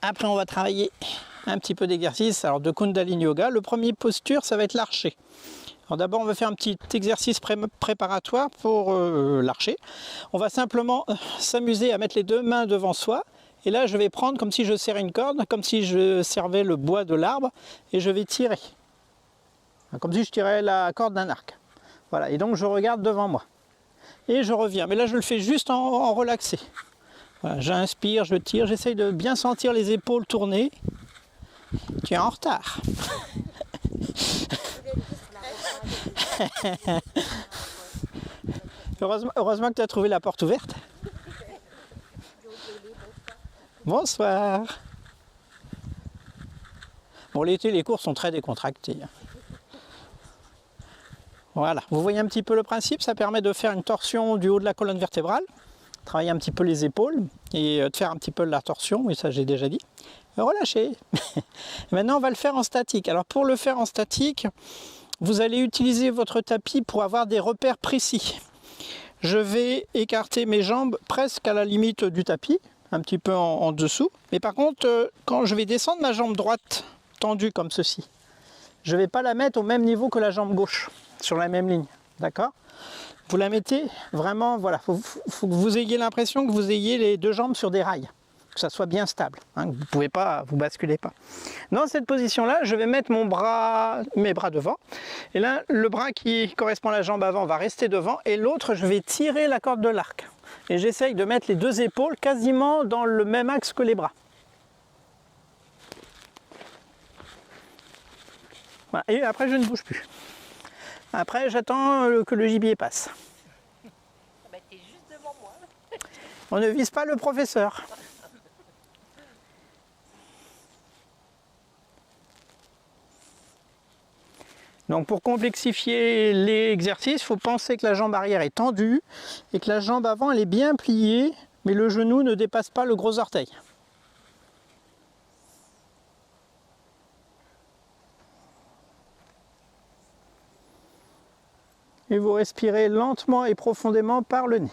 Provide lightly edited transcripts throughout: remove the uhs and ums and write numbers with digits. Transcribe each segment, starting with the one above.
Après, on va travailler un petit peu d'exercice alors de Kundalini Yoga. Le premier posture, ça va être l'archer. Alors d'abord, on va faire un petit exercice préparatoire pour l'archer. On va simplement s'amuser à mettre les deux mains devant soi. Et là, je vais prendre comme si je serrais une corde, comme si je servais le bois de l'arbre, et je vais tirer. Comme si je tirais la corde d'un arc. Voilà, et donc je regarde devant moi. Et je reviens. Mais là, je le fais juste en relaxé. Voilà, j'inspire, je tire, j'essaye de bien sentir les épaules tourner. Tu es en retard. Heureusement que tu as trouvé la porte ouverte. Bonsoir. Bon, l'été, les cours sont très décontractés. Voilà, vous voyez un petit peu le principe, ça permet de faire une torsion du haut de la colonne vertébrale, travailler un petit peu les épaules et de faire un petit peu la torsion, oui ça j'ai déjà dit. Relâchez. Maintenant on va le faire en statique. Alors pour le faire en statique, vous allez utiliser votre tapis pour avoir des repères précis. Je vais écarter mes jambes presque à la limite du tapis, un petit peu en dessous. Mais par contre, quand je vais descendre ma jambe droite tendue comme ceci, je ne vais pas la mettre au même niveau que la jambe gauche, sur la même ligne, d'accord? Vous la mettez vraiment, voilà, faut que vous ayez l'impression que vous ayez les deux jambes sur des rails, que ça soit bien stable, hein, vous ne pouvez pas, vous basculez pas. Dans cette position-là, je vais mettre mes bras devant, et là, le bras qui correspond à la jambe avant va rester devant, et l'autre, je vais tirer la corde de l'arc. Et j'essaye de mettre les deux épaules quasiment dans le même axe que les bras. Voilà. Et après, je ne bouge plus. Après, j'attends que le gibier passe. Bah, t'es juste devant moi. On ne vise pas le professeur. Donc pour complexifier l'exercice, il faut penser que la jambe arrière est tendue et que la jambe avant elle est bien pliée, mais le genou ne dépasse pas le gros orteil. Et vous respirez lentement et profondément par le nez.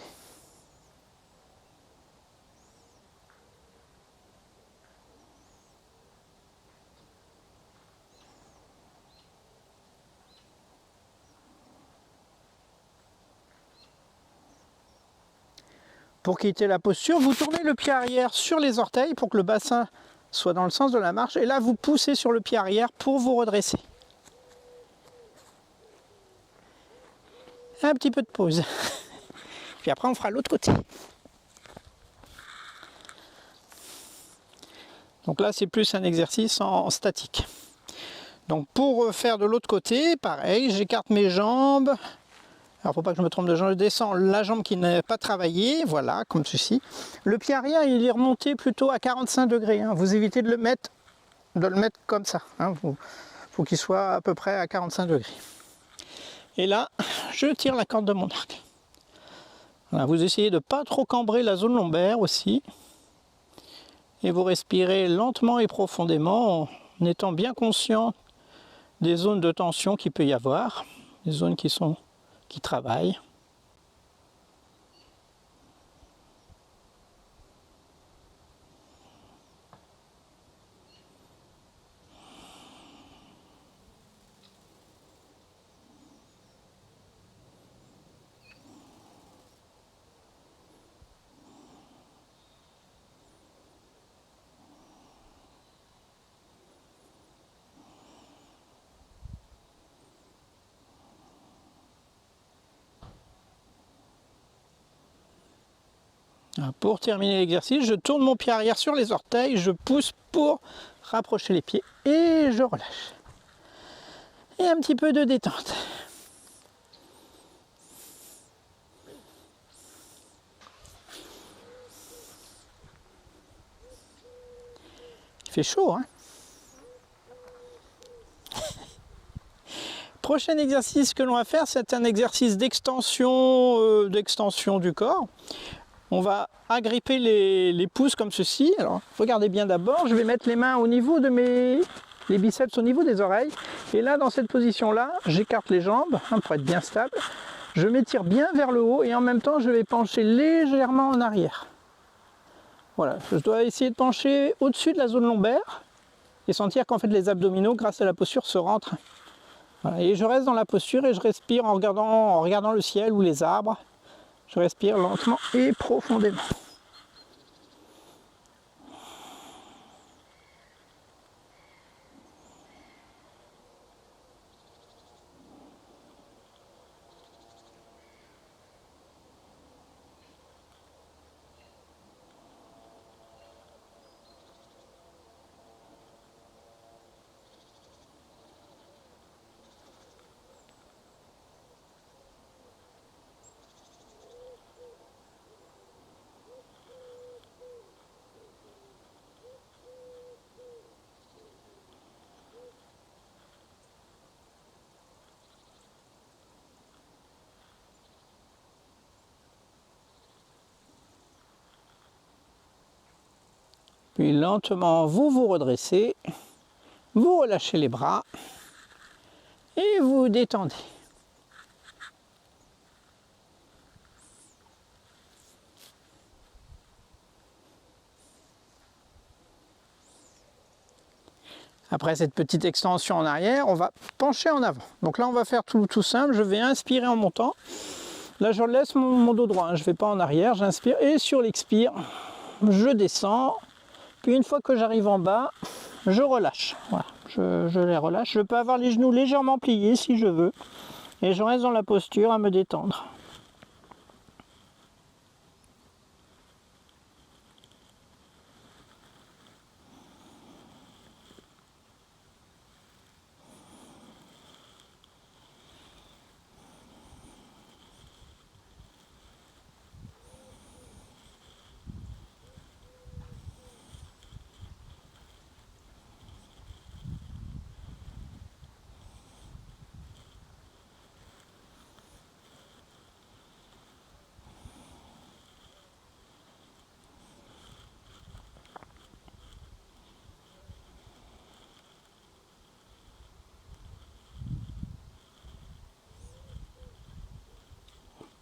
Pour quitter la posture, vous tournez le pied arrière sur les orteils pour que le bassin soit dans le sens de la marche. Et là, vous poussez sur le pied arrière pour vous redresser. Un petit peu de pause. Puis après, on fera l'autre côté. Donc là, c'est plus un exercice en statique. Donc pour faire de l'autre côté, pareil, j'écarte mes jambes. Alors, faut pas que je me trompe de jambe, je descends la jambe qui n'a pas travaillé, voilà, comme ceci. Le pied arrière, il est remonté plutôt à 45 degrés. Hein. Vous évitez de le mettre comme ça. Hein. Faut qu'il soit à peu près à 45 degrés. Et là, je tire la corde de mon arc. Voilà, vous essayez de ne pas trop cambrer la zone lombaire aussi. Et vous respirez lentement et profondément en étant bien conscient des zones de tension qu'il peut y avoir, des zones qui travaillent. Pour terminer l'exercice, je tourne mon pied arrière sur les orteils, je pousse pour rapprocher les pieds et je relâche. Et un petit peu de détente. Il fait chaud, hein? Prochain exercice que l'on va faire, c'est un exercice d'extension du corps. On va agripper les pouces comme ceci. Alors, regardez bien d'abord, je vais mettre les mains au niveau de les biceps au niveau des oreilles. Et là, dans cette position-là, j'écarte les jambes pour être bien stable. Je m'étire bien vers le haut et en même temps, je vais pencher légèrement en arrière. Voilà, je dois essayer de pencher au-dessus de la zone lombaire et sentir qu'en fait les abdominaux, grâce à la posture, se rentrent. Voilà, et je reste dans la posture et je respire en regardant le ciel ou les arbres. Je respire lentement et profondément. Puis lentement, vous vous redressez, vous relâchez les bras et vous détendez. Après cette petite extension en arrière, on va pencher en avant. Donc là, on va faire tout simple. Je vais inspirer en montant. Là, je laisse mon dos droit. Je ne vais pas en arrière. J'inspire et sur l'expire, je descends. Puis une fois que j'arrive en bas, je relâche. Voilà, je les relâche. Je peux avoir les genoux légèrement pliés si je veux. Et je reste dans la posture à me détendre.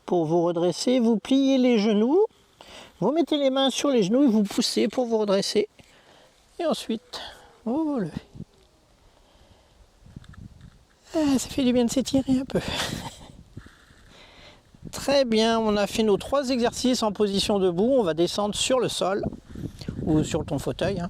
Pour vous redresser, vous pliez les genoux, vous mettez les mains sur les genoux et vous poussez pour vous redresser. Et ensuite, vous vous levez. Ah, ça fait du bien de s'étirer un peu. Très bien, on a fait nos 3 exercices en position debout. On va descendre sur le sol ou sur ton fauteuil.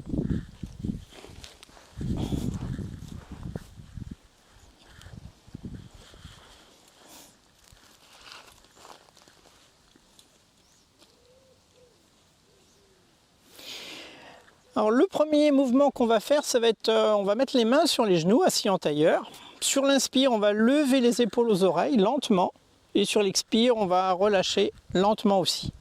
Alors le premier mouvement qu'on va faire, ça va être, on va mettre les mains sur les genoux, assis en tailleur. Sur l'inspire, on va lever les épaules aux oreilles lentement. Et sur l'expire, on va relâcher lentement aussi.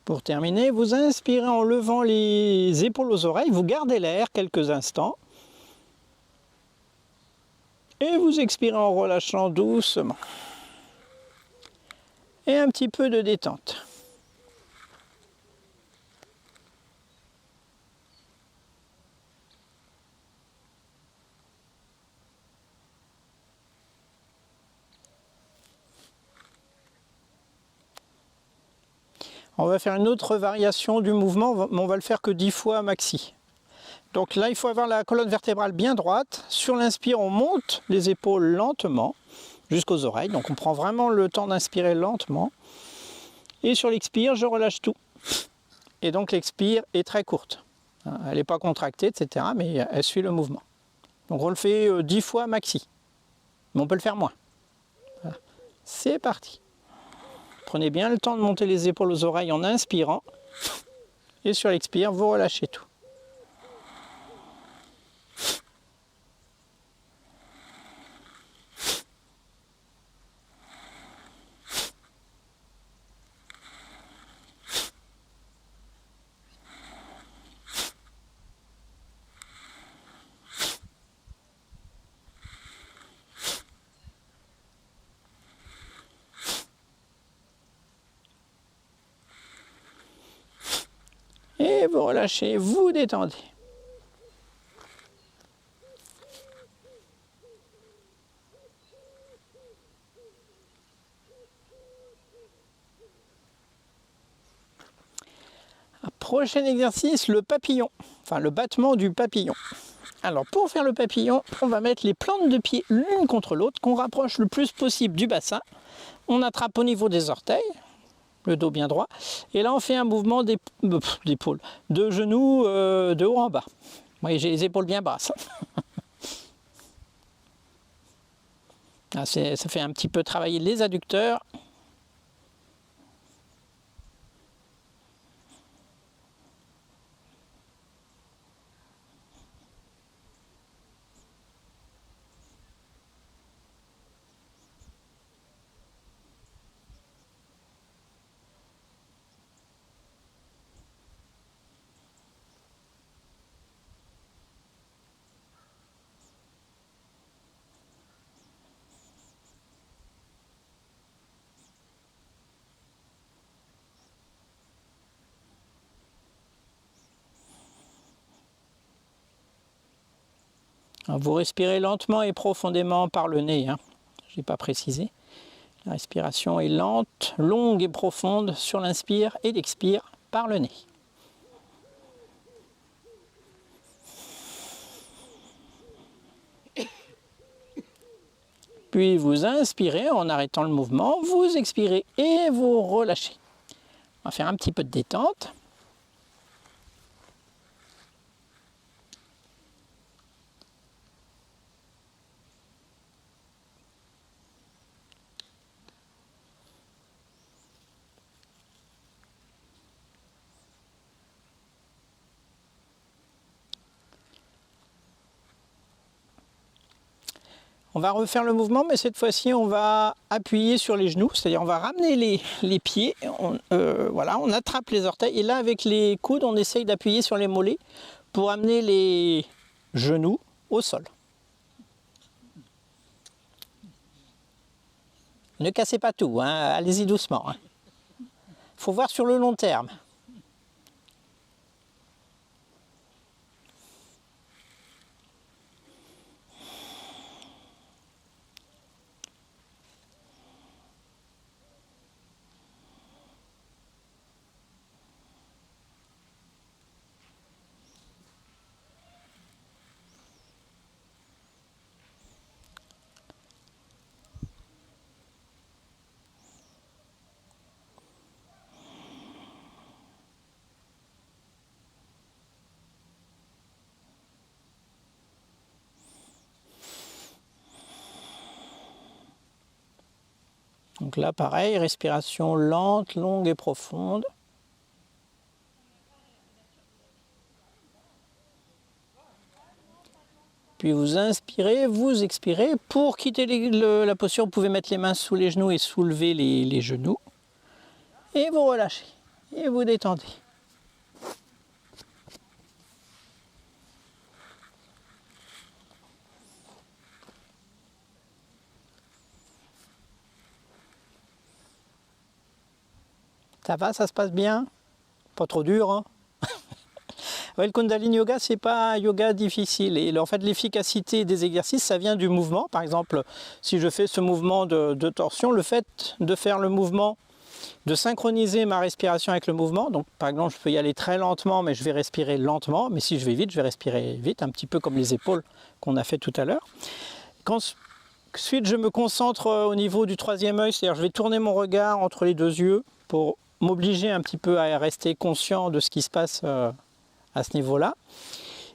Pour terminer, vous inspirez en levant les épaules aux oreilles, vous gardez l'air quelques instants. Et vous expirez en relâchant doucement. Et un petit peu de détente. On va faire une autre variation du mouvement, mais on va le faire que 10 fois maxi. Donc là, il faut avoir la colonne vertébrale bien droite. Sur l'inspire, on monte les épaules lentement jusqu'aux oreilles. Donc on prend vraiment le temps d'inspirer lentement. Et sur l'expire, je relâche tout. Et donc l'expire est très courte. Elle n'est pas contractée, etc. Mais elle suit le mouvement. Donc on le fait 10 fois maxi. Mais on peut le faire moins. Voilà. C'est parti. Prenez bien le temps de monter les épaules aux oreilles en inspirant. Et sur l'expire, vous relâchez tout. Et vous relâchez, vous détendez. Prochain exercice, le papillon, enfin le battement du papillon. Alors pour faire le papillon, on va mettre les plantes de pied l'une contre l'autre, qu'on rapproche le plus possible du bassin. On attrape au niveau des orteils, le dos bien droit, et là on fait un mouvement d'épaule, de genoux de haut en bas. Oui, j'ai les épaules bien basses. Là, ça fait un petit peu travailler les adducteurs. Vous respirez lentement et profondément par le nez, hein. Je n'ai pas précisé. La respiration est lente, longue et profonde sur l'inspire et l'expire par le nez. Puis vous inspirez en arrêtant le mouvement, vous expirez et vous relâchez. On va faire un petit peu de détente. On va refaire le mouvement, mais cette fois-ci, on va appuyer sur les genoux, c'est-à-dire on va ramener les pieds, voilà, on attrape les orteils, et là, avec les coudes, on essaye d'appuyer sur les mollets pour amener les genoux au sol. Ne cassez pas tout, hein, allez-y doucement. Il faut voir sur le long terme. Donc là, pareil, respiration lente, longue et profonde. Puis vous inspirez, vous expirez. Pour quitter la posture, vous pouvez mettre les mains sous les genoux et soulever les genoux. Et vous relâchez. et vous détendez. Ça va, ça se passe bien? Pas trop dur, hein? Ouais, le Kundalini Yoga, c'est pas un yoga difficile. Et en fait, l'efficacité des exercices, ça vient du mouvement. Par exemple, si je fais ce mouvement de torsion, le fait de faire le mouvement, de synchroniser ma respiration avec le mouvement. Donc, par exemple, je peux y aller très lentement, mais je vais respirer lentement. Mais si je vais vite, je vais respirer vite, un petit peu comme les épaules qu'on a fait tout à l'heure. Ensuite, je me concentre au niveau du troisième œil, c'est-à-dire je vais tourner mon regard entre les deux yeux pour m'obliger un petit peu à rester conscient de ce qui se passe à ce niveau-là.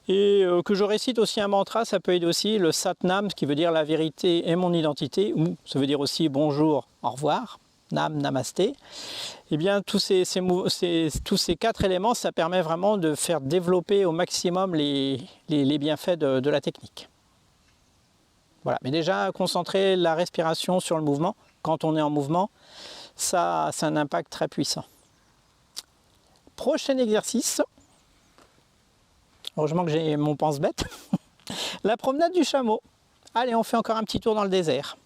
Et que je récite aussi un mantra, ça peut aider aussi, le Satnam, ce qui veut dire la vérité est mon identité, ou ça veut dire aussi bonjour, au revoir, Nam, Namasté. Et bien tous ces 4 éléments, ça permet vraiment de faire développer au maximum les bienfaits de la technique. Voilà, mais déjà concentrer la respiration sur le mouvement, quand on est en mouvement, ça a un impact très puissant. Prochain exercice. Heureusement que j'ai mon pense-bête. La promenade du chameau. Allez, on fait encore un petit tour dans le désert.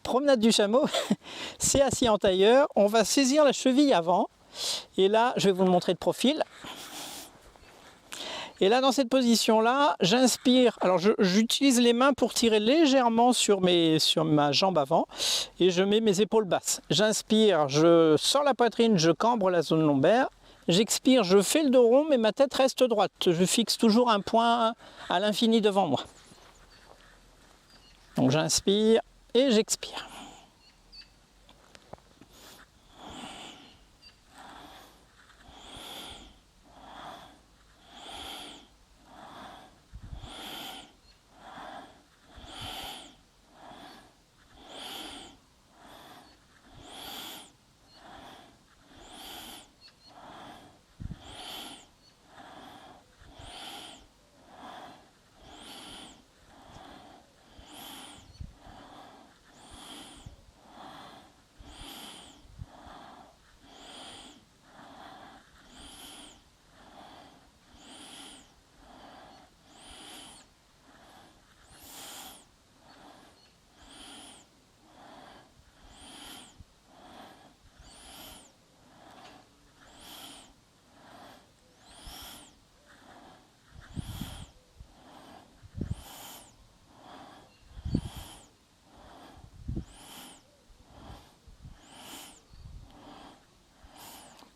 Promenade du chameau, c'est assis en tailleur. On va saisir la cheville avant. Et là, je vais vous le montrer de profil. Et là, dans cette position-là, j'inspire. Alors, j'utilise les mains pour tirer légèrement sur ma jambe avant. Et je mets mes épaules basses. J'inspire, je sors la poitrine, je cambre la zone lombaire. J'expire, je fais le dos rond, mais ma tête reste droite. Je fixe toujours un point à l'infini devant moi. Donc j'inspire et j'expire.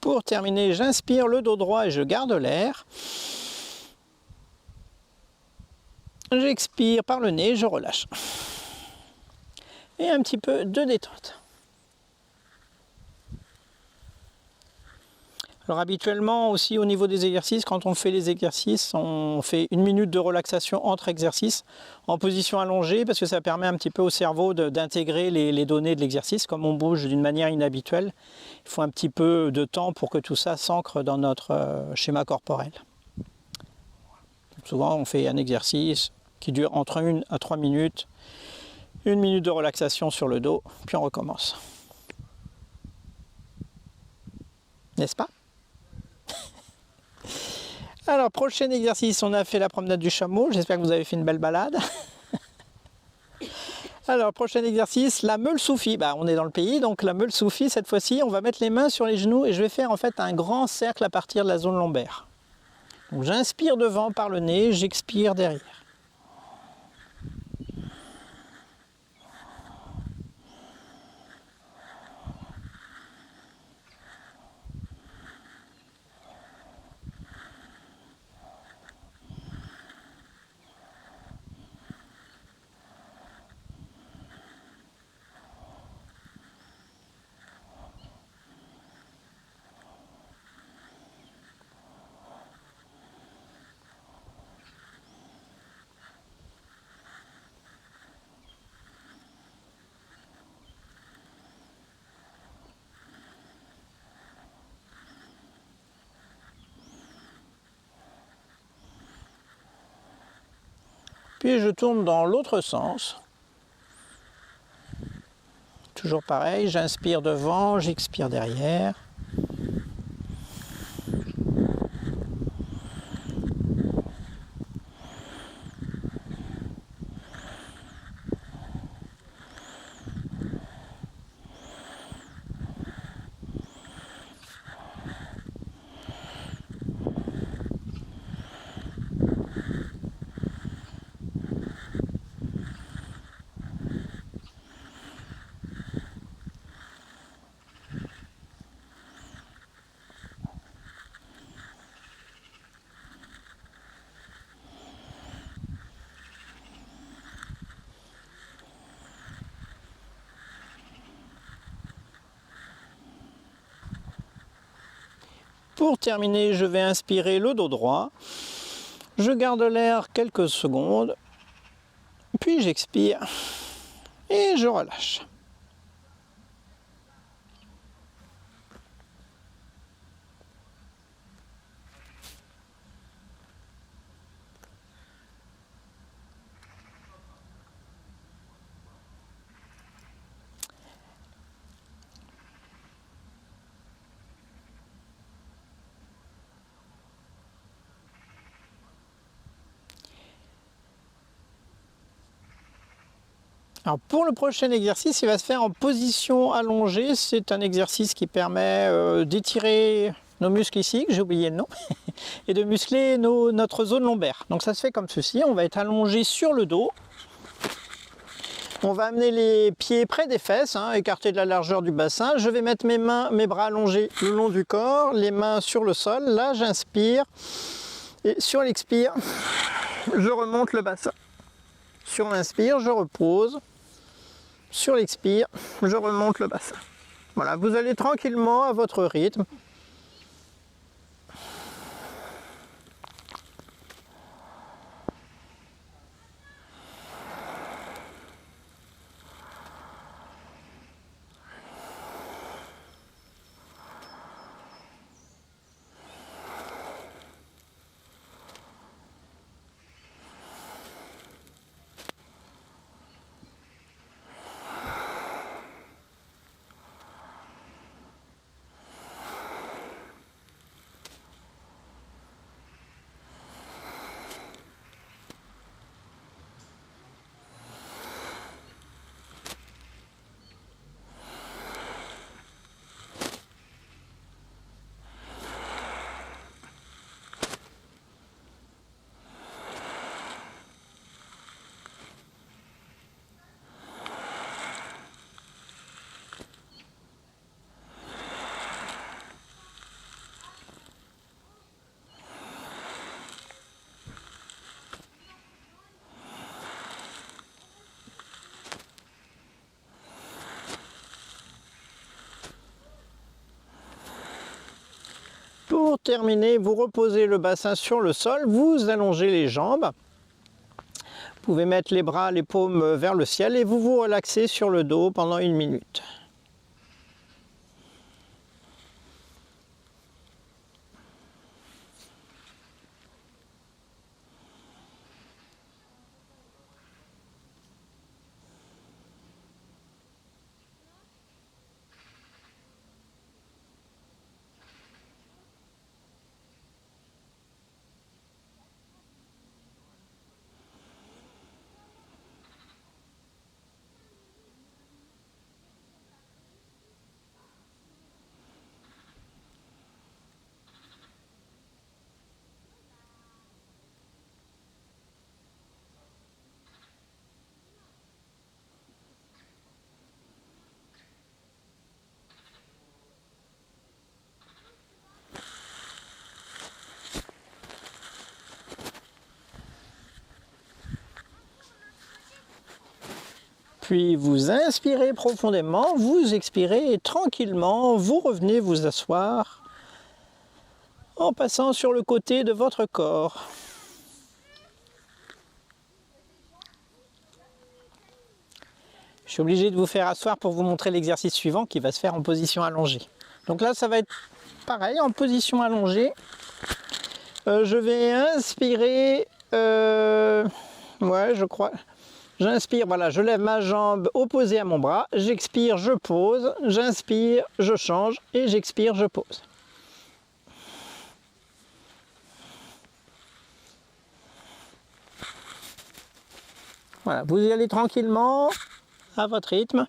Pour terminer, j'inspire le dos droit et je garde l'air. J'expire par le nez, je relâche. Et un petit peu de détente. Alors habituellement aussi au niveau des exercices, quand on fait les exercices, on fait 1 minute de relaxation entre exercices en position allongée parce que ça permet un petit peu au cerveau d'intégrer les données de l'exercice. Comme on bouge d'une manière inhabituelle, il faut un petit peu de temps pour que tout ça s'ancre dans notre schéma corporel. Souvent on fait un exercice qui dure entre 1 à 3 minutes, 1 minute de relaxation sur le dos, puis on recommence. N'est-ce pas ? Alors, prochain exercice, on a fait la promenade du chameau. J'espère que vous avez fait une belle balade. Alors, prochain exercice, la meule soufie. On est dans le pays, donc la meule soufie, cette fois-ci, on va mettre les mains sur les genoux et je vais faire en fait un grand cercle à partir de la zone lombaire. Donc, j'inspire devant par le nez, j'expire derrière. Puis je tourne dans l'autre sens. Toujours pareil, j'inspire devant, j'expire derrière. Pour terminer, je vais inspirer le dos droit. Je garde l'air quelques secondes, puis j'expire et je relâche. Alors pour le prochain exercice, il va se faire en position allongée. C'est un exercice qui permet d'étirer nos muscles ici, que j'ai oublié le nom, et de muscler notre zone lombaire. Donc ça se fait comme ceci, on va être allongé sur le dos. On va amener les pieds près des fesses, écartés de la largeur du bassin. Je vais mettre mes bras allongés le long du corps, les mains sur le sol. Là, j'inspire et sur l'expire, je remonte le bassin. Sur l'inspire, je repose. Sur l'expire, je remonte le bassin. Voilà, vous allez tranquillement à votre rythme. Pour terminer, vous reposez le bassin sur le sol, vous allongez les jambes. Vous pouvez mettre les bras, les paumes vers le ciel et vous vous relaxez sur le dos pendant 1 minute. Puis vous inspirez profondément, vous expirez et tranquillement, vous revenez vous asseoir en passant sur le côté de votre corps. Je suis obligé de vous faire asseoir pour vous montrer l'exercice suivant qui va se faire en position allongée. Donc là, ça va être pareil, en position allongée. Je vais inspirer, je crois. J'inspire, voilà, je lève ma jambe opposée à mon bras, j'expire, je pose, j'inspire, je change et j'expire, je pose. Voilà, vous y allez tranquillement, à votre rythme.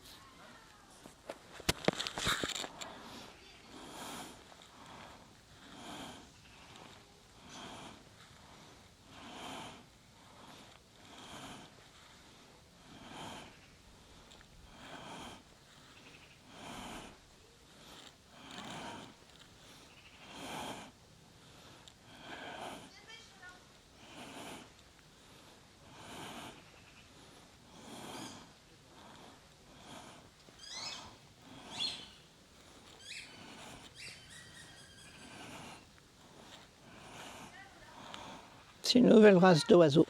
C'est une nouvelle race d'oiseaux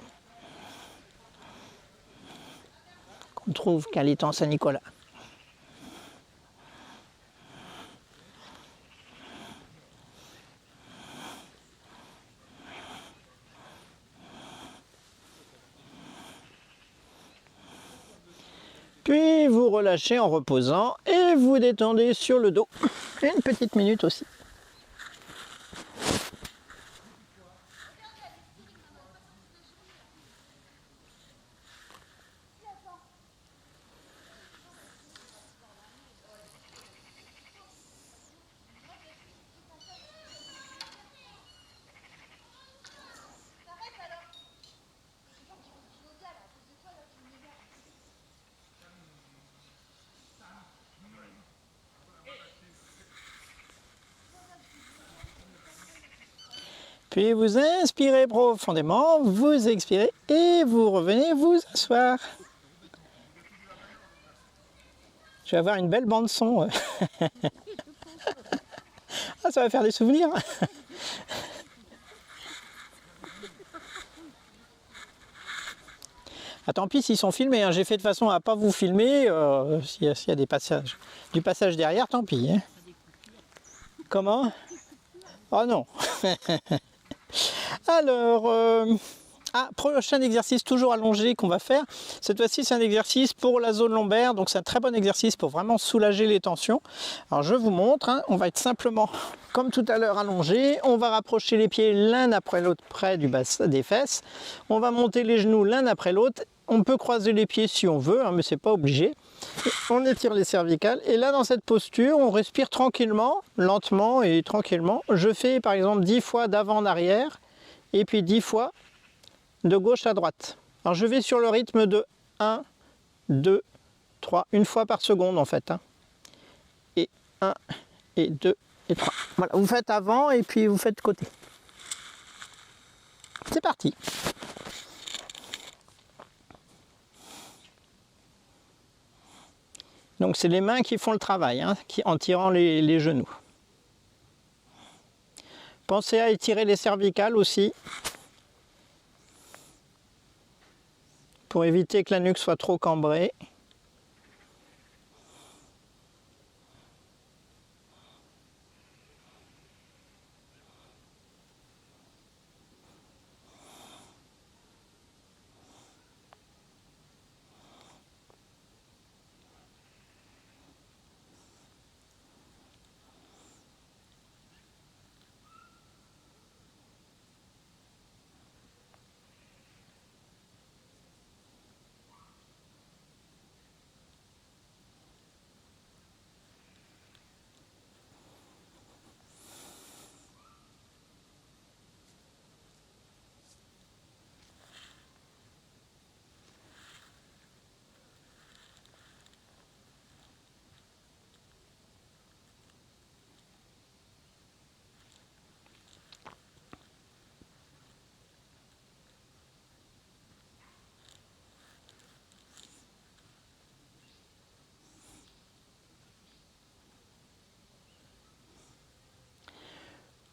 qu'on trouve qu'à l'étang Saint-Nicolas. Puis vous relâchez en reposant et vous détendez sur le dos. Une petite minute aussi. Puis vous inspirez profondément, vous expirez et vous revenez vous asseoir. Je vais avoir une belle bande son. Ah, ça va faire des souvenirs. Ah, tant pis s'ils sont filmés, hein. J'ai fait de façon à ne pas vous filmer. S'il y a du passage derrière, tant pis. Hein. Comment? Oh non. Alors, prochain exercice toujours allongé qu'on va faire. Cette fois-ci, c'est un exercice pour la zone lombaire, donc c'est un très bon exercice pour vraiment soulager les tensions. Alors, je vous montre, hein, on va être simplement, comme tout à l'heure, allongé. On va rapprocher les pieds l'un après l'autre près du bassin des fesses. On va monter les genoux l'un après l'autre. On peut croiser les pieds si on veut, hein, mais c'est pas obligé. On étire les cervicales et là dans cette posture on respire tranquillement, lentement et tranquillement. Je fais par exemple 10 fois d'avant en arrière et puis 10 fois de gauche à droite. Alors je vais sur le rythme de 1, 2, 3, une fois par seconde en fait. Hein. Et 1, et 2, et 3. Voilà, vous faites avant et puis vous faites côté. C'est parti. Donc c'est les mains qui font le travail, hein, en tirant les genoux. Pensez à étirer les cervicales aussi, pour éviter que la nuque soit trop cambrée.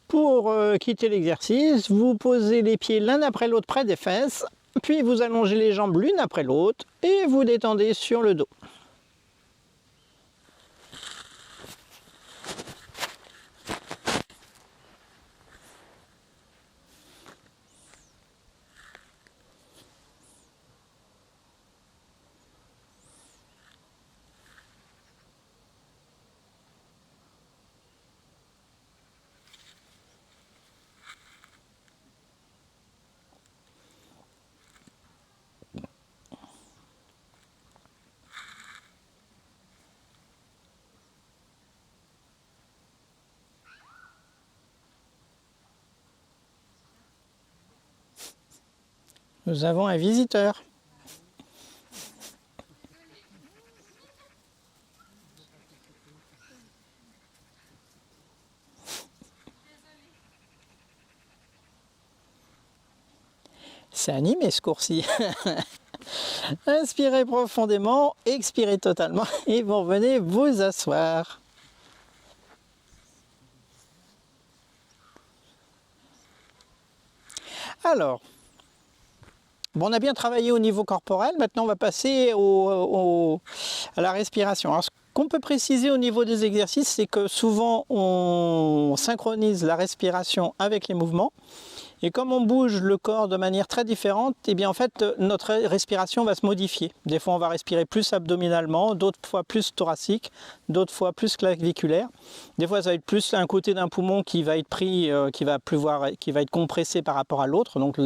Pour quitter l'exercice, vous posez les pieds l'un après l'autre près des fesses, puis vous allongez les jambes l'une après l'autre et vous détendez sur le dos. Nous avons un visiteur. C'est animé ce cours-ci. Inspirez profondément, expirez totalement et vous revenez vous asseoir. Alors, Bon, on a bien travaillé au niveau corporel, maintenant on va passer à la respiration. Alors, ce qu'on peut préciser au niveau des exercices, c'est que souvent on synchronise la respiration avec les mouvements. Et comme on bouge le corps de manière très différente, eh bien en fait notre respiration va se modifier. Des fois on va respirer plus abdominalement, d'autres fois plus thoracique, d'autres fois plus claviculaire. Des fois ça va être plus un côté d'un poumon qui va être pris, qui va être compressé par rapport à l'autre, donc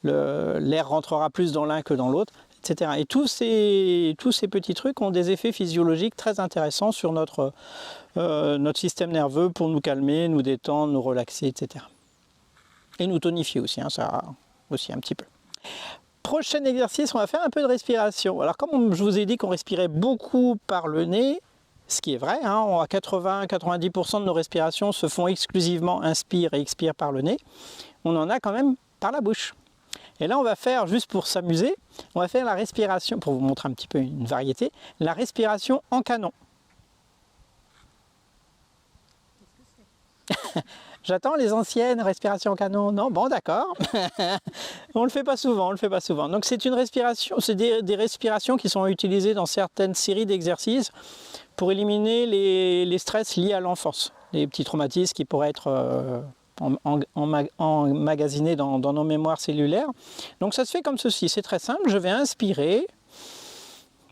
l'air rentrera plus dans l'un que dans l'autre, etc. Et tous ces petits trucs ont des effets physiologiques très intéressants sur notre système nerveux pour nous calmer, nous détendre, nous relaxer, etc. Et nous tonifier aussi, hein, ça aussi un petit peu. Prochain exercice, on va faire un peu de respiration. Alors comme je vous ai dit qu'on respirait beaucoup par le nez, ce qui est vrai, hein, à 80-90% de nos respirations se font exclusivement inspire et expire par le nez, on en a quand même par la bouche. Et là on va faire, juste pour s'amuser, on va faire la respiration, pour vous montrer un petit peu une variété, la respiration en canon. J'attends les anciennes respirations en canon. Non, bon, d'accord. On ne le fait pas souvent, Donc c'est une respiration, c'est des respirations qui sont utilisées dans certaines séries d'exercices pour éliminer les stress liés à l'enfance, les petits traumatismes qui pourraient être emmagasinés dans nos mémoires cellulaires. Donc ça se fait comme ceci, c'est très simple. Je vais inspirer.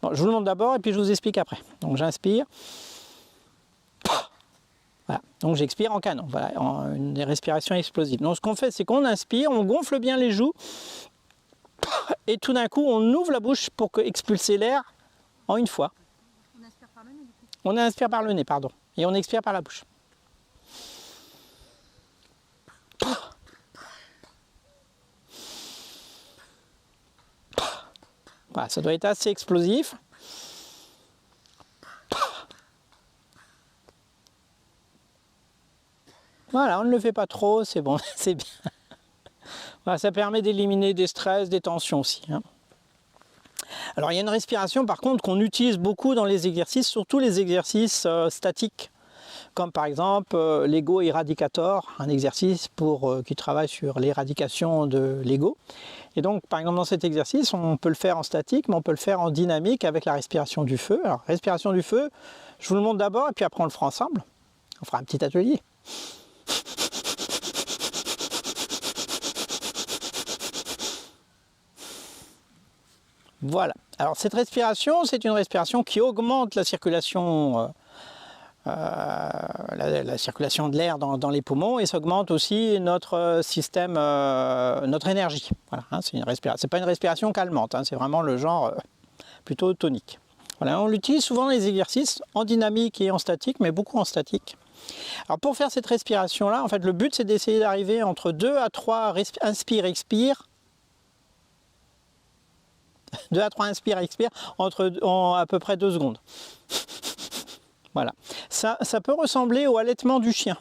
Bon, je vous le montre d'abord et puis je vous explique après. Donc j'inspire. Voilà. Donc j'expire en canon, voilà, une respiration explosive. Donc ce qu'on fait, c'est qu'on inspire, on gonfle bien les joues, et tout d'un coup, on ouvre la bouche pour expulser l'air en une fois. On inspire par le nez, du coup. On inspire par le nez, pardon, et on expire par la bouche. Voilà, ça doit être assez explosif. Voilà, on ne le fait pas trop, c'est bon, c'est bien. Voilà, ça permet d'éliminer des stress, des tensions aussi, hein. Alors il y a une respiration par contre qu'on utilise beaucoup dans les exercices, surtout les exercices statiques, comme par exemple l'ego éradicator, un exercice qui travaille sur l'éradication de l'ego. Et donc par exemple dans cet exercice, on peut le faire en statique, mais on peut le faire en dynamique avec la respiration du feu. Alors respiration du feu, je vous le montre d'abord et puis après on le fera ensemble. On fera un petit atelier. Voilà. Alors cette respiration, c'est une respiration qui augmente la circulation, la circulation de l'air dans les poumons, et ça augmente aussi notre système, notre énergie. Voilà, hein, c'est pas une respiration calmante, hein, c'est vraiment le genre plutôt tonique. Voilà, on l'utilise souvent dans les exercices en dynamique et en statique, mais beaucoup en statique. Alors pour faire cette respiration-là, en fait, le but c'est d'essayer d'arriver entre 2 à 3 inspire-expire. 2 à 3 inspire-expire en à peu près 2 secondes. Voilà. Ça peut ressembler au halètement du chien.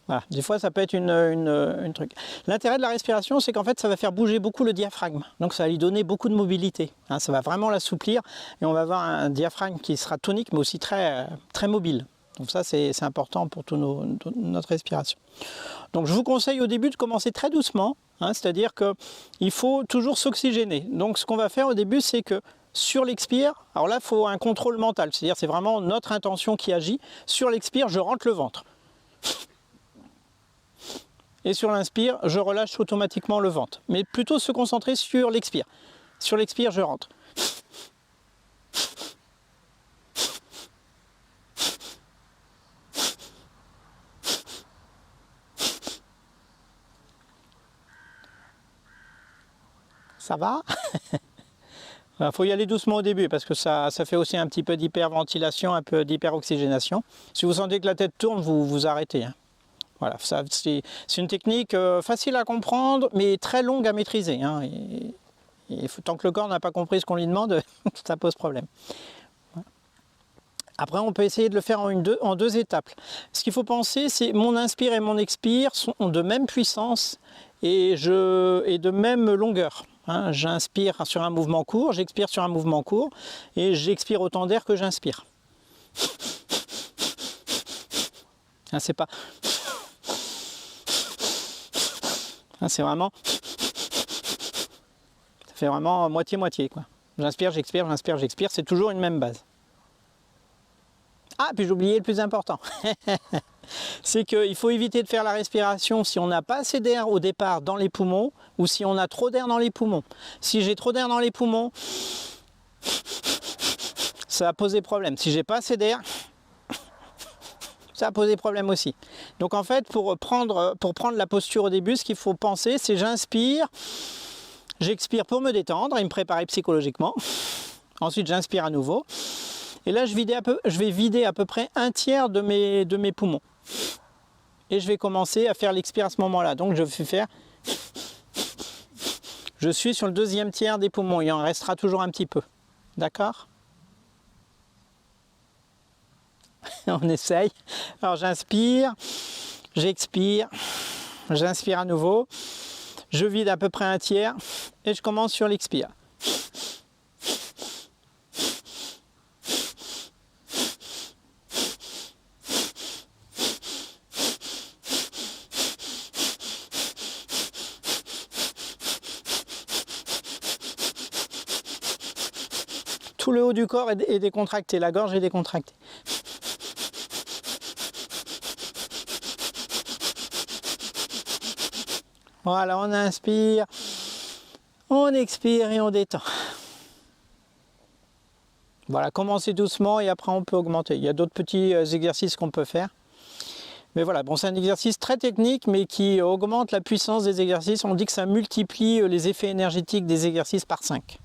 Voilà. Des fois, ça peut être une truc. L'intérêt de la respiration, c'est qu'en fait, ça va faire bouger beaucoup le diaphragme. Donc, ça va lui donner beaucoup de mobilité. Hein, ça va vraiment l'assouplir et on va avoir un diaphragme qui sera tonique, mais aussi très, très mobile. Donc ça, c'est important pour notre respiration. Donc, je vous conseille au début de commencer très doucement. Hein, c'est-à-dire qu'il faut toujours s'oxygéner. Donc, ce qu'on va faire au début, c'est que sur l'expire, alors là, il faut un contrôle mental. C'est-à-dire c'est vraiment notre intention qui agit. Sur l'expire, je rentre le ventre. Et sur l'inspire, je relâche automatiquement le ventre. Mais plutôt se concentrer sur l'expire. Sur l'expire, je rentre. Ça va? Il faut y aller doucement au début parce que ça fait aussi un petit peu d'hyperventilation, un peu d'hyperoxygénation. Si vous sentez que la tête tourne, vous arrêtez, hein. Voilà, c'est une technique facile à comprendre, mais très longue à maîtriser, hein. Tant que le corps n'a pas compris ce qu'on lui demande, ça pose problème. Après, on peut essayer de le faire en deux étapes. Ce qu'il faut penser, c'est mon inspire et mon expire sont de même puissance et de même longueur. Hein, j'inspire sur un mouvement court, j'expire sur un mouvement court, et j'expire autant d'air que j'inspire. Hein, c'est pas... Hein, c'est vraiment... Ça fait vraiment moitié-moitié, quoi. J'inspire, j'expire, j'inspire, j'expire. C'est toujours une même base. Ah, puis j'ai oublié le plus important. C'est qu'il faut éviter de faire la respiration si on n'a pas assez d'air au départ dans les poumons ou si on a trop d'air dans les poumons. Si j'ai trop d'air dans les poumons, ça va poser problème. Si j'ai pas assez d'air, ça va poser problème aussi. Donc en fait, pour prendre la posture au début, ce qu'il faut penser, c'est j'inspire, j'expire pour me détendre et me préparer psychologiquement. Ensuite, j'inspire à nouveau. Et là, je vais vider à peu près un tiers de mes poumons. Et je vais commencer à faire l'expire à ce moment-là. Donc je vais faire... Je suis sur le deuxième tiers des poumons. Il en restera toujours un petit peu. D'accord? On essaye. Alors j'inspire, j'expire, j'inspire à nouveau. Je vide à peu près un tiers et je commence sur l'expire. Tout le haut du corps est décontracté, la gorge est décontractée. Voilà, on inspire, on expire et on détend. Voilà, commencez doucement et après on peut augmenter. Il y a d'autres petits exercices qu'on peut faire. Mais voilà, bon, c'est un exercice très technique mais qui augmente la puissance des exercices. On dit que ça multiplie les effets énergétiques des exercices par 5.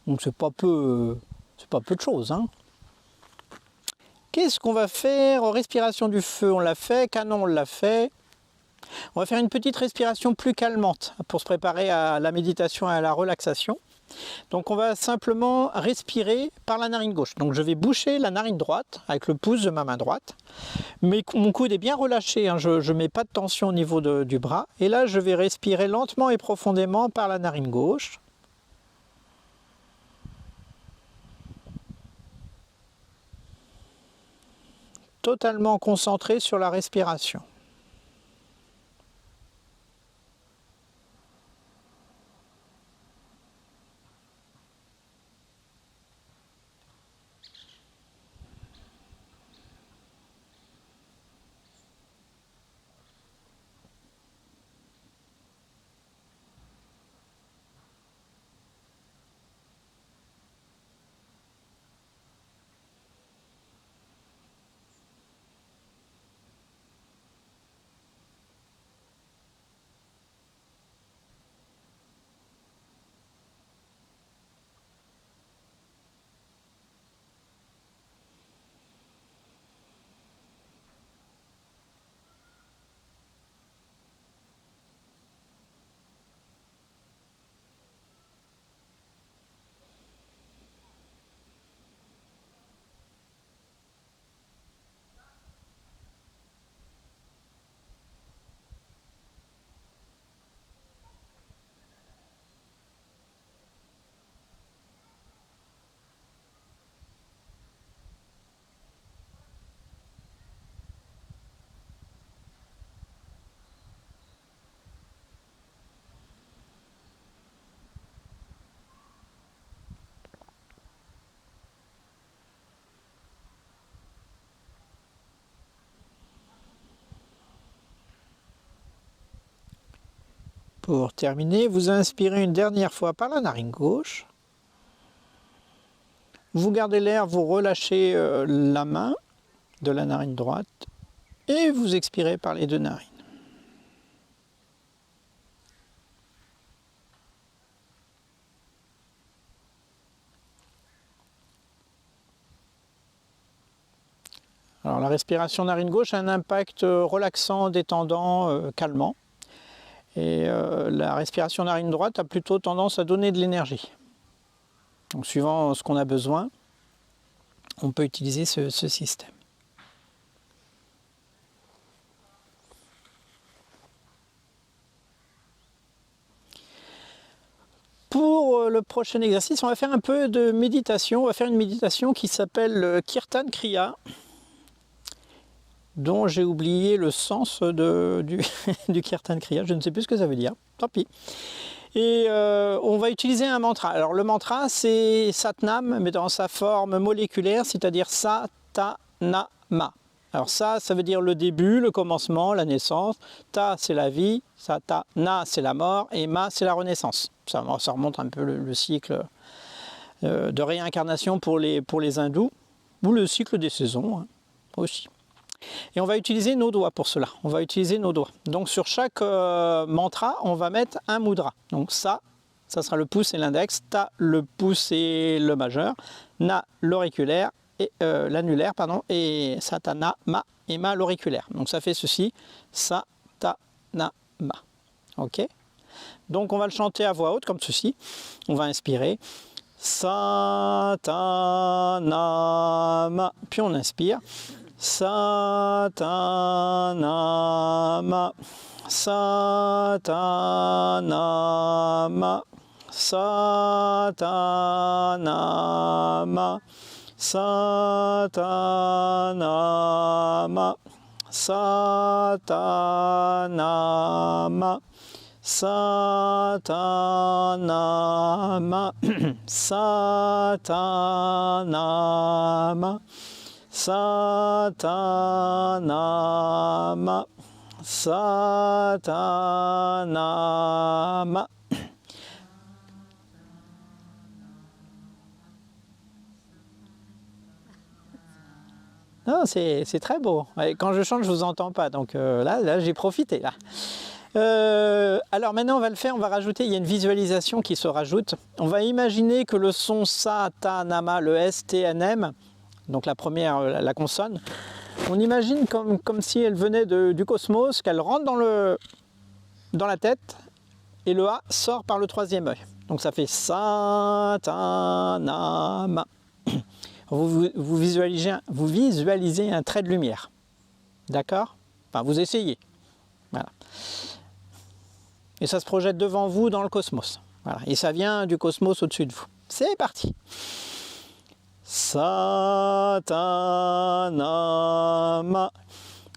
Donc c'est pas peu de choses, hein. Qu'est-ce qu'on va faire? Respiration du feu, on l'a fait. Canon, on l'a fait. On va faire une petite respiration plus calmante pour se préparer à la méditation et à la relaxation. Donc on va simplement respirer par la narine gauche. Donc je vais boucher la narine droite avec le pouce de ma main droite. Mais mon coude est bien relâché, hein. Je ne mets pas de tension au niveau du bras. Et là je vais respirer lentement et profondément par la narine gauche. Totalement concentré sur la respiration. Pour terminer, vous inspirez une dernière fois par la narine gauche. Vous gardez l'air, vous relâchez la main de la narine droite et vous expirez par les deux narines. Alors la respiration narine gauche a un impact relaxant, détendant, calmant. Et la respiration narine droite a plutôt tendance à donner de l'énergie. Donc suivant ce qu'on a besoin, on peut utiliser ce système. Pour le prochain exercice, on va faire un peu de méditation. On va faire une méditation qui s'appelle Kirtan Kriya. dont j'ai oublié le sens du Kirtan Kriya. Je ne sais plus ce que ça veut dire, tant pis. Et on va utiliser un mantra. Alors le mantra, c'est Satnam, mais dans sa forme moléculaire, c'est-à-dire Sa-ta-na-ma. Alors ça veut dire le début, le commencement, la naissance. Ta, c'est la vie. Sa-ta-na, c'est la mort. Et ma, c'est la renaissance. Ça remonte un peu le cycle de réincarnation pour les hindous, ou le cycle des saisons hein, aussi. Et on va utiliser nos doigts pour cela. On va utiliser nos doigts. Donc sur chaque mantra, on va mettre un mudra. Donc ça sera le pouce et l'index. Ta, le pouce et le majeur. Na, l'auriculaire. Et l'annulaire, pardon. Et satana, ma et ma, l'auriculaire. Donc ça fait ceci. Satana, ma. Ok. Donc on va le chanter à voix haute comme ceci. On va inspirer. Satana, ma. Puis on inspire. Satanama, Satanama, Satanama, Satanama, Satanama, Satanama, Satanama. Satanama, Satanama. Non, c'est très beau. Quand je chante, je ne vous entends pas. Donc là j'ai profité. Là. Alors maintenant, on va le faire. On va rajouter. Il y a une visualisation qui se rajoute. On va imaginer que le son Satanama, le S-T-N-M, donc la première, la consonne, on imagine comme si elle venait du cosmos, qu'elle rentre dans la tête et le A sort par le troisième œil. Donc ça fait Satanama. Vous visualisez un trait de lumière. D'accord? Enfin, vous essayez. Voilà. Et ça se projette devant vous dans le cosmos. Voilà. Et ça vient du cosmos au-dessus de vous. C'est parti. Satanama,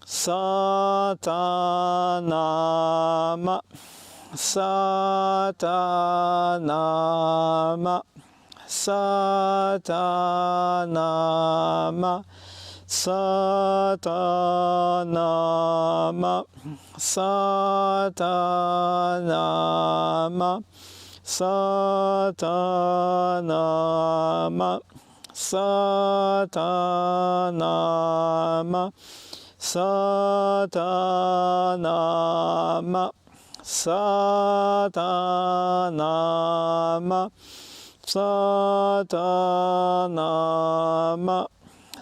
Satanama, Satanama, Satanama, Satanama, Satanama, Satanama, Satanama, Satanama, Satanama,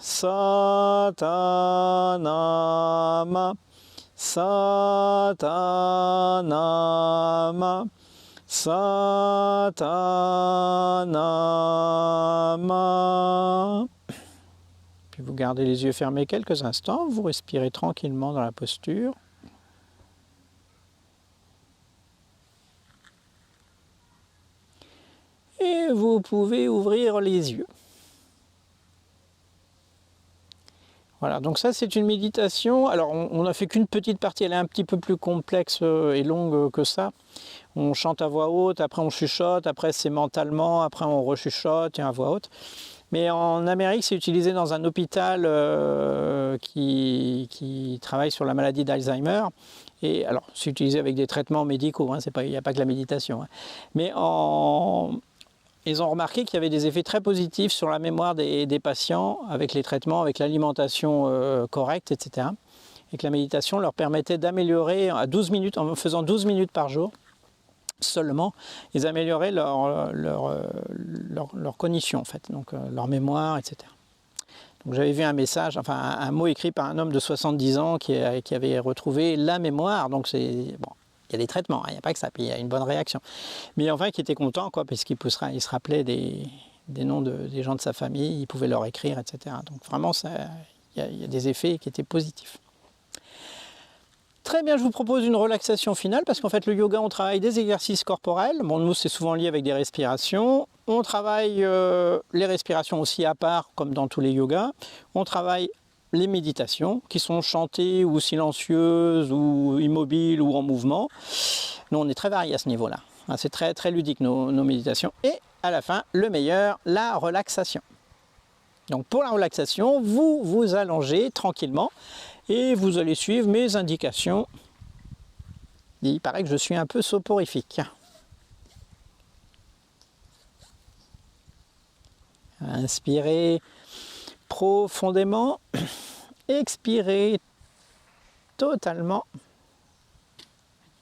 Satanama, Satanama, Satanama, Satanama. Puis vous gardez les yeux fermés quelques instants, vous respirez tranquillement dans la posture. Et vous pouvez ouvrir les yeux. Voilà, donc ça c'est une méditation. Alors on n'a fait qu'une petite partie, elle est un petit peu plus complexe et longue que ça. On chante à voix haute, après on chuchote, après c'est mentalement, après on rechuchote et à voix haute. Mais en Amérique, c'est utilisé dans un hôpital qui travaille sur la maladie d'Alzheimer. Et alors, c'est utilisé avec des traitements médicaux, hein, il n'y a pas que la méditation. Hein. Mais ils ont remarqué qu'il y avait des effets très positifs sur la mémoire des patients avec les traitements, avec l'alimentation correcte, etc. Et que la méditation leur permettait d'améliorer à 12 minutes, en faisant 12 minutes par jour, seulement, ils amélioraient leur cognition, en fait, donc leur mémoire, etc. Donc j'avais vu un message, enfin un mot écrit par un homme de 70 ans qui avait retrouvé la mémoire, donc c'est... Bon, il y a des traitements, il n'y a pas que ça, puis il y a une bonne réaction. Mais enfin, qui était content, quoi, parce qu'il se rappelait des noms des gens de sa famille, il pouvait leur écrire, etc. Donc vraiment, il y a des effets qui étaient positifs. Très bien, je vous propose une relaxation finale parce qu'en fait le yoga, on travaille des exercices corporels. Bon, nous c'est souvent lié avec des respirations. On travaille les respirations aussi à part comme dans tous les yogas. On travaille les méditations qui sont chantées ou silencieuses ou immobiles ou en mouvement. Nous, on est très variés à ce niveau-là. C'est très, très ludique nos méditations. Et à la fin, le meilleur, la relaxation. Donc pour la relaxation, vous vous allongez tranquillement et vous allez suivre mes indications. Il paraît que je suis un peu soporifique. Inspirez profondément, expirez totalement.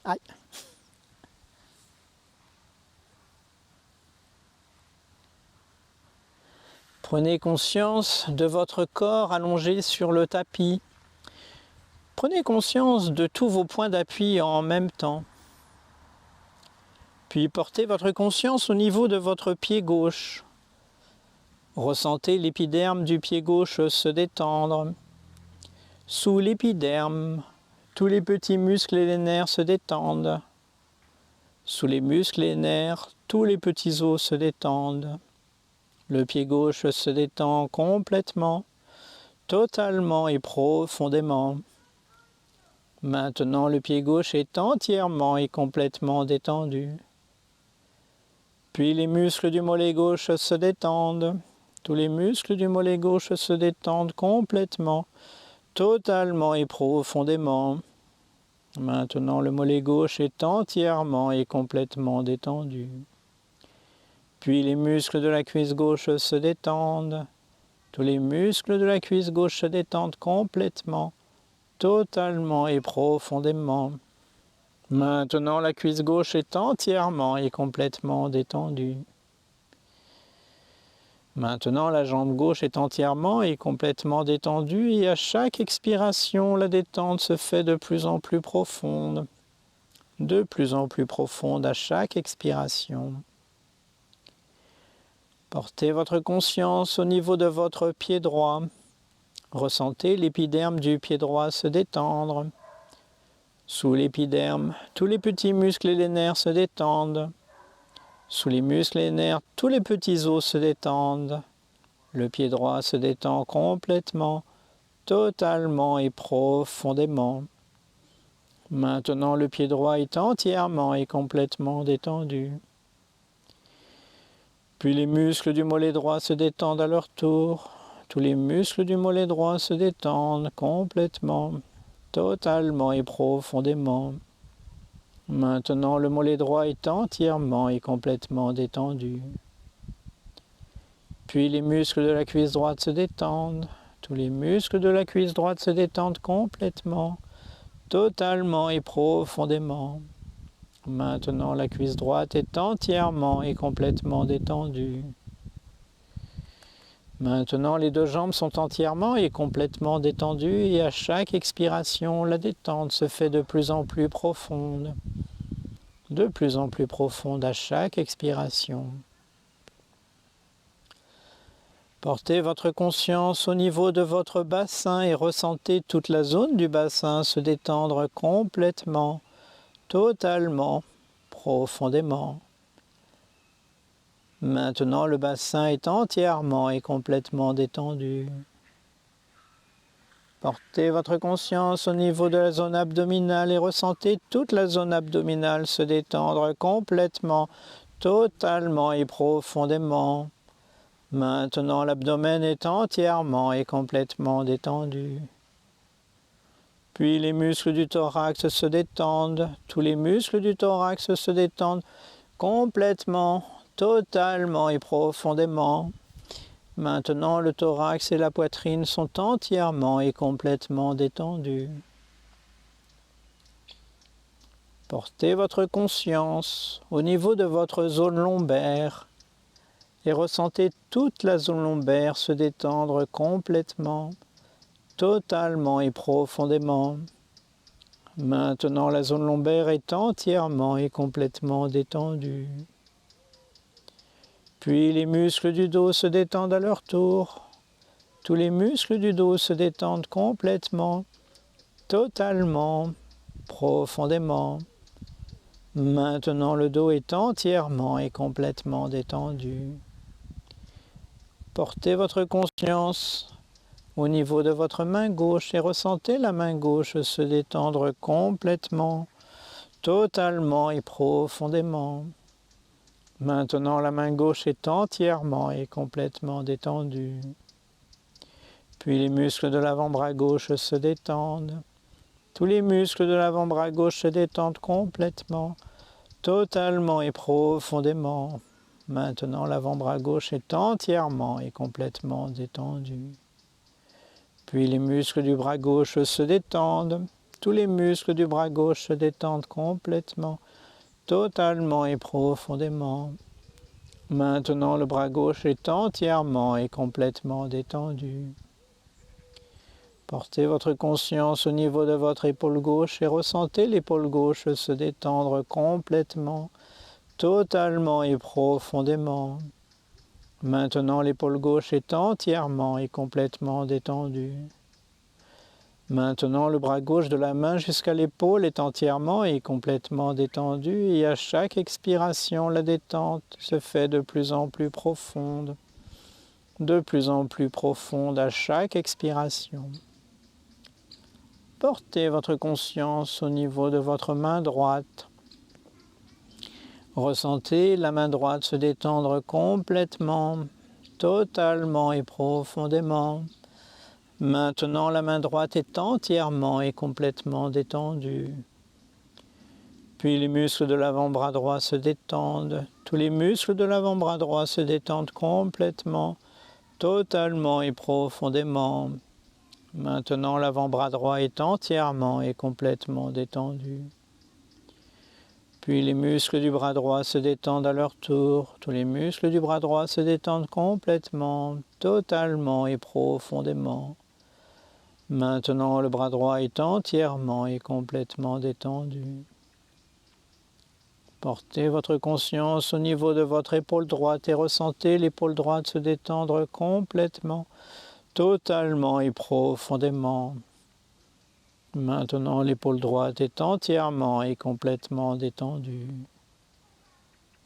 Aïe. Prenez conscience de votre corps allongé sur le tapis. Prenez conscience de tous vos points d'appui en même temps. Puis portez votre conscience au niveau de votre pied gauche. Ressentez l'épiderme du pied gauche se détendre. Sous l'épiderme, tous les petits muscles et les nerfs se détendent. Sous les muscles et les nerfs, tous les petits os se détendent. Le pied gauche se détend complètement, totalement et profondément. Maintenant, le pied gauche est entièrement et complètement détendu. Puis les muscles du mollet gauche se détendent. Tous les muscles du mollet gauche se détendent complètement, totalement et profondément. Maintenant, le mollet gauche est entièrement et complètement détendu. Puis les muscles de la cuisse gauche se détendent. Tous les muscles de la cuisse gauche se détendent complètement, totalement et profondément. Maintenant, la cuisse gauche est entièrement et complètement détendue. Maintenant, la jambe gauche est entièrement et complètement détendue et à chaque expiration, la détente se fait de plus en plus profonde. De plus en plus profonde à chaque expiration. Portez votre conscience au niveau de votre pied droit. Ressentez l'épiderme du pied droit se détendre. Sous l'épiderme, tous les petits muscles et les nerfs se détendent. Sous les muscles et les nerfs, tous les petits os se détendent. Le pied droit se détend complètement, totalement et profondément. Maintenant, le pied droit est entièrement et complètement détendu. Puis les muscles du mollet droit se détendent à leur tour. Tous les muscles du mollet droit se détendent complètement, totalement et profondément. Maintenant, le mollet droit est entièrement et complètement détendu. Puis les muscles de la cuisse droite se détendent. Tous les muscles de la cuisse droite se détendent complètement, totalement et profondément. Maintenant, la cuisse droite est entièrement et complètement détendue. Maintenant, les deux jambes sont entièrement et complètement détendues et à chaque expiration, la détente se fait de plus en plus profonde. De plus en plus profonde à chaque expiration. Portez votre conscience au niveau de votre bassin et ressentez toute la zone du bassin se détendre complètement, totalement, profondément. Maintenant, le bassin est entièrement et complètement détendu. Portez votre conscience au niveau de la zone abdominale et ressentez toute la zone abdominale se détendre complètement, totalement et profondément. Maintenant, l'abdomen est entièrement et complètement détendu. Puis les muscles du thorax se détendent. Tous les muscles du thorax se détendent complètement, totalement et profondément. Maintenant, le thorax et la poitrine sont entièrement et complètement détendus. Portez votre conscience au niveau de votre zone lombaire et ressentez toute la zone lombaire se détendre complètement, totalement et profondément. Maintenant, la zone lombaire est entièrement et complètement détendue. Puis les muscles du dos se détendent à leur tour. Tous les muscles du dos se détendent complètement, totalement, profondément. Maintenant, le dos est entièrement et complètement détendu. Portez votre conscience au niveau de votre main gauche et ressentez la main gauche se détendre complètement, totalement et profondément. Maintenant, la main gauche est entièrement et complètement détendue. Puis les muscles de l'avant-bras gauche se détendent. Tous les muscles de l'avant-bras gauche se détendent complètement, totalement et profondément. Maintenant, l'avant-bras gauche est entièrement et complètement détendu. Puis les muscles du bras gauche se détendent. Tous les muscles du bras gauche se détendent complètement, totalement et profondément. Maintenant, le bras gauche est entièrement et complètement détendu. Portez votre conscience au niveau de votre épaule gauche et ressentez l'épaule gauche se détendre complètement, totalement et profondément. Maintenant, l'épaule gauche est entièrement et complètement détendue. Maintenant, le bras gauche de la main jusqu'à l'épaule est entièrement et complètement détendu et à chaque expiration, la détente se fait de plus en plus profonde à chaque expiration. Portez votre conscience au niveau de votre main droite. Ressentez la main droite se détendre complètement, totalement et profondément. Maintenant, la main droite est entièrement et complètement détendue. Puis les muscles de l'avant-bras droit se détendent. Tous les muscles de l'avant-bras droit se détendent complètement, totalement et profondément. Maintenant, l'avant-bras droit est entièrement et complètement détendu. Puis les muscles du bras droit se détendent à leur tour. Tous les muscles du bras droit se détendent complètement, totalement et profondément. Maintenant, le bras droit est entièrement et complètement détendu. Portez votre conscience au niveau de votre épaule droite et ressentez l'épaule droite se détendre complètement, totalement et profondément. Maintenant, l'épaule droite est entièrement et complètement détendue.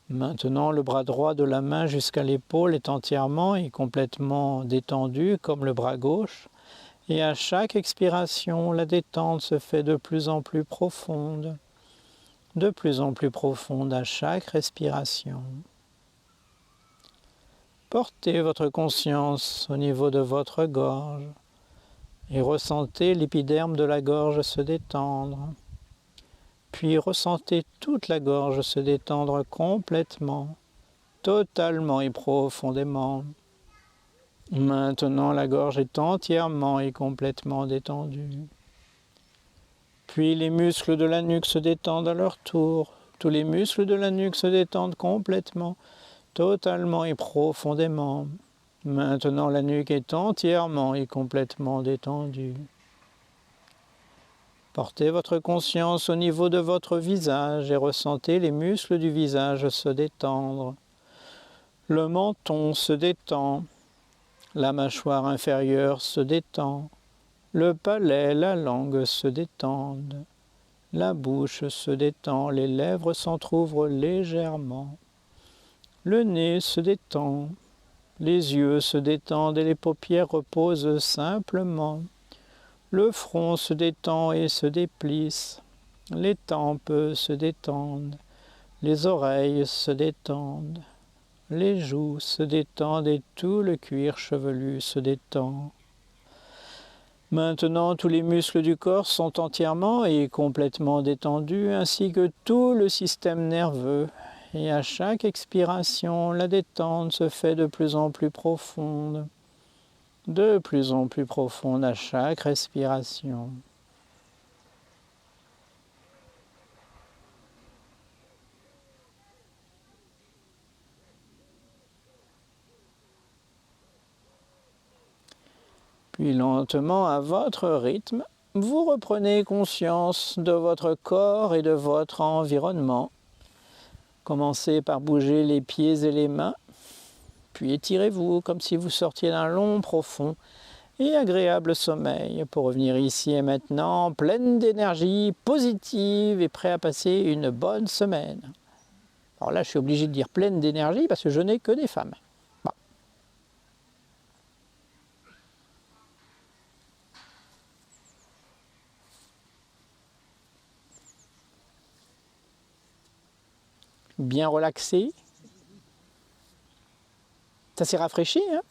Maintenant, le bras droit de la main jusqu'à l'épaule est entièrement et complètement détendu comme le bras gauche. Et à chaque expiration, la détente se fait de plus en plus profonde à chaque respiration. Portez votre conscience au niveau de votre gorge et ressentez l'épiderme de la gorge se détendre. Puis ressentez toute la gorge se détendre complètement, totalement et profondément. Maintenant, la gorge est entièrement et complètement détendue. Puis les muscles de la nuque se détendent à leur tour. Tous les muscles de la nuque se détendent complètement, totalement et profondément. Maintenant, la nuque est entièrement et complètement détendue. Portez votre conscience au niveau de votre visage et ressentez les muscles du visage se détendre. Le menton se détend, la mâchoire inférieure se détend, le palais, la langue se détendent, la bouche se détend, les lèvres s'entr'ouvrent légèrement, le nez se détend, les yeux se détendent et les paupières reposent simplement. Le front se détend et se déplisse, les tempes se détendent, les oreilles se détendent, les joues se détendent et tout le cuir chevelu se détend. Maintenant, tous les muscles du corps sont entièrement et complètement détendus, ainsi que tout le système nerveux. Et à chaque expiration, la détente se fait de plus en plus profonde à chaque respiration. Puis lentement, à votre rythme, vous reprenez conscience de votre corps et de votre environnement. Commencez par bouger les pieds et les mains, puis étirez-vous comme si vous sortiez d'un long, profond et agréable sommeil pour revenir ici et maintenant pleine d'énergie positive et prêt à passer une bonne semaine. Alors là, je suis obligé de dire pleine d'énergie parce que je n'ai que des femmes. Bon. bien relaxé. Ça s'est rafraîchi, hein?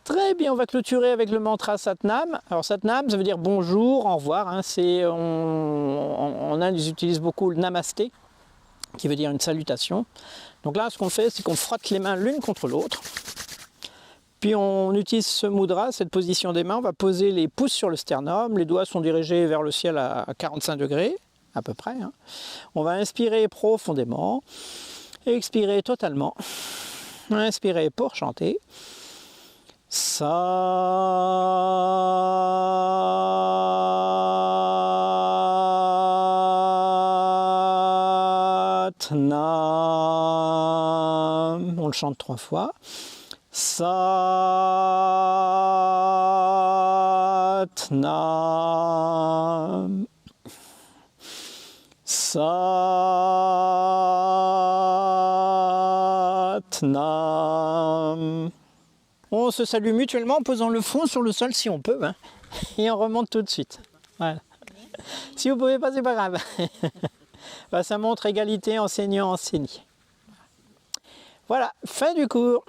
Très bien, on va clôturer avec le mantra Satnam. Alors Satnam, ça veut dire bonjour, au revoir. Hein. En Inde, ils utilisent beaucoup le Namasté, qui veut dire une salutation. Donc là, ce qu'on fait, c'est qu'on frotte les mains l'une contre l'autre. Puis on utilise ce mudra, cette position des mains. On va poser les pouces sur le sternum. Les doigts sont dirigés vers le ciel à 45 degrés, à peu près. Hein. On va inspirer profondément. Expirer totalement. Inspirer pour chanter. Satnam. On le chante 3 fois. Satnam. Satnam. On se salue mutuellement en posant le front sur le sol si on peut, hein, et on remonte tout de suite. Voilà. Si vous ne pouvez pas, c'est pas grave. Bah, ça montre égalité enseignant-enseigné. Voilà, fin du cours.